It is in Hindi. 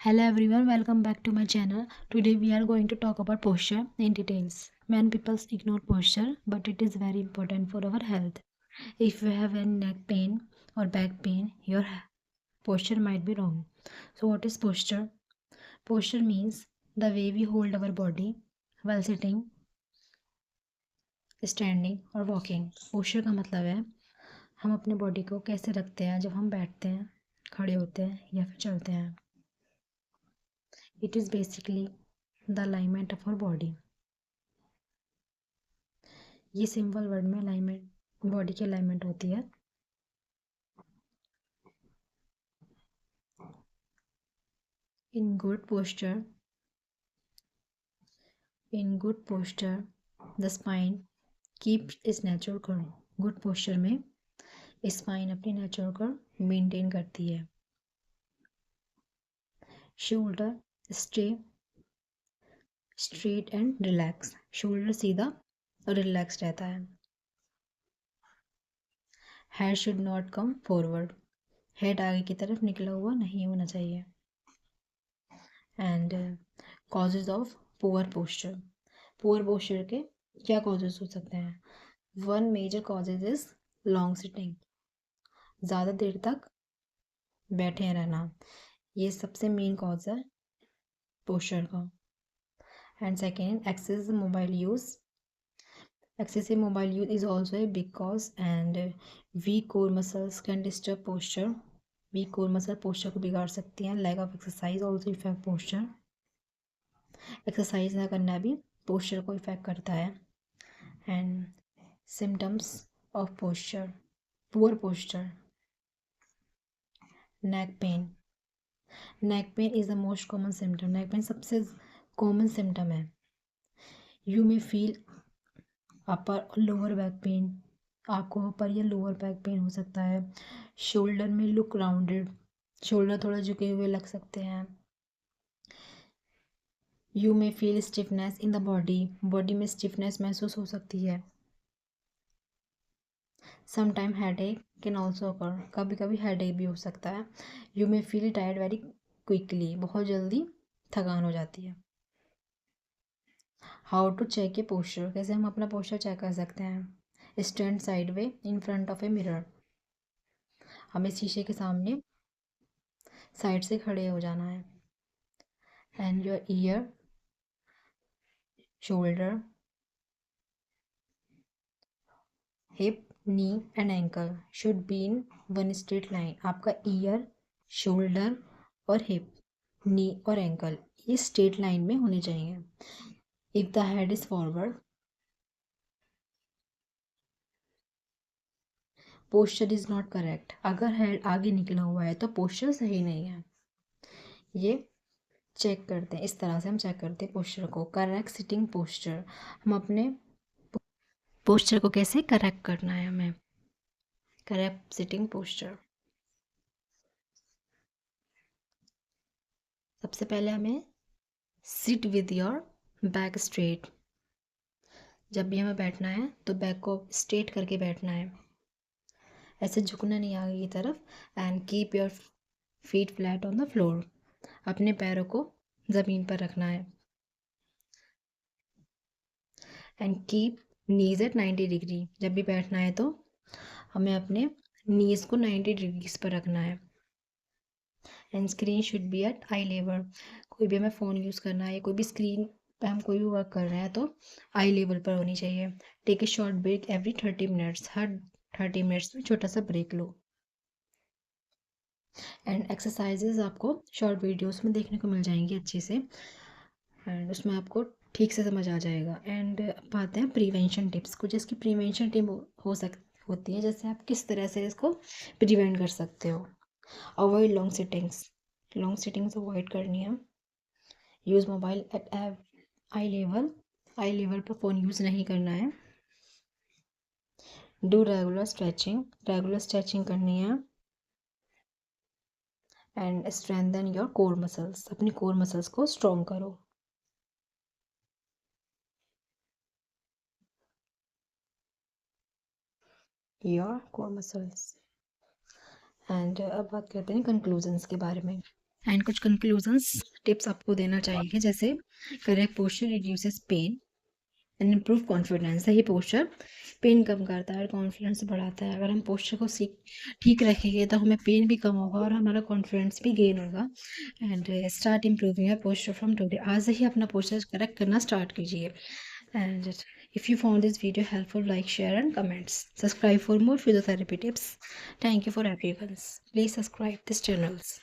Hello everyone, welcome back to my channel. Today we are going to talk about posture in details. Many people ignore posture, but it is very important for our health. If you have a neck pain or back pain, your posture might be wrong. So what is posture? Posture means the way we hold our body while sitting, standing or walking. Posture का मतलब है हम अपने बॉडी को कैसे रखते हैं जब हम बैठते हैं, खड़े होते हैं या फिर चलते हैं. It is basically the alignment of our body. ये सिंपल वर्ड में अलाइनमेंट बॉडी की अलाइनमेंट होती है. In good posture the spine keep its natural curve. Good posture में स्पाइन अपनी नेचुरल कर्व मेंटेन करती है. Shoulder stay straight and relax. Shoulder सीधा और रिलैक्स रहता है. Head should not come forward. Head आगे की तरफ निकला हुआ नहीं होना चाहिए. And causes of poor posture. Poor posture के क्या कॉजेज हो सकते हैं? One major causes is long sitting. ज़्यादा देर तक बैठे रहना, ये सबसे मेन कॉज है पोस्चर का. And second, excessive mobile use. Excessive mobile use is also a big cause, and weak core muscles can disturb posture. Weak core muscle posture को बिगाड़ सकती हैं. Lack of exercise also affect posture. Exercise ना करना भी पोस्चर को इफेक्ट करता है. And symptoms of posture, poor posture. Neck pain. Neck pain is the most common symptom. Neck pain सबसे कॉमन सिम्टम है. यू मे फील अपर और लोअर बैक पेन. आपको अपर या लोअर बैक पेन हो सकता है. शोल्डर में लुक राउंडेड. शोल्डर थोड़ा झुके हुए लग सकते हैं. You may feel stiffness in the body. Body में स्टिफनेस महसूस हो सकती है. Sometime headache can also occur. कभी कभी हेडेक भी हो सकता है. You may feel tired very quickly. बहुत जल्दी थकान हो जाती है. How to check a posture. कैसे हम अपना पोस्चर चेक कर सकते हैं? Stand sideways in front of a mirror. हमें शीशे के सामने साइड से खड़े हो जाना है. And your year, shoulder, hip, knee and ankle should be in one straight line. आपका ईयर, शोल्डर और हिप, नी और एंकल ये स्ट्रेट लाइन में होने चाहिए. If the head is forward, posture is not correct. अगर हेड आगे निकला हुआ है तो पोस्चर सही नहीं है. ये चेक करते हैं, इस तरह से हम चेक करते हैं पोस्चर को. Correct sitting posture. हम अपने पोस्चर को कैसे करेक्ट करना है हमें? Correct sitting posture. सबसे पहले हमें sit with your back straight. जब भी हमें बैठना है तो बैक को स्ट्रेट करके बैठना है. ऐसे झुकना नहीं आगे की तरफ. And keep your feet flat on the floor. अपने पैरों को ज़मीन पर रखना है. And keep knees at 90 degree. जब भी बैठना है तो हमें अपने नीज को 90 डिग्रीज पर रखना है. And screen should be at eye level. कोई भी हमें फ़ोन यूज़ करना है, कोई भी स्क्रीन पे हम कोई भी वर्क कर रहे हैं तो आई लेवल पर होनी चाहिए. Take a short break every 30 minutes. हर 30 मिनट्स में छोटा सा ब्रेक लो. एंड एक्सरसाइजेज आपको शॉर्ट वीडियोस में देखने को मिल जाएंगी अच्छे से. एंड उसमें आपको ठीक से समझ आ जाएगा. एंड अब आते हैं प्रिवेंशन टिप्स को. जिसकी प्रिवेंशन टिप होती है, जैसे आप किस तरह से इसको प्रिवेंट कर सकते हो. Avoid long sittings. Long sittings avoid करनी है. Use mobile eight eye level. आई लेवल पर फ़ोन यूज़ नहीं करना है. Do regular stretching. Regular stretching करनी है. And strengthen your core muscles. अपनी कोर मसल्स को स्ट्रॉन्ग करो. Your core muscles. एंड अब बात करते हैं कंक्लूजन्स के बारे में. एंड कुछ कंक्लूजन्स टिप्स आपको देना चाहेंगे, जैसे correct posture reduces pain and improve confidence. सही पोस्चर पेन कम करता है और कॉन्फिडेंस बढ़ाता है। अगर हम पोस्चर को ठीक रखेंगे तो हमें पेन भी कम होगा और हमारा कॉन्फिडेंस भी गेन होगा। And start improving your posture from today. आज से ही अपना पोस्चर करेक्ट करना स्टार्ट कीजिए। And if you found this video helpful, like, share and comments. Subscribe for more physiotherapy tips. Thank you for everyone. Please subscribe this channels.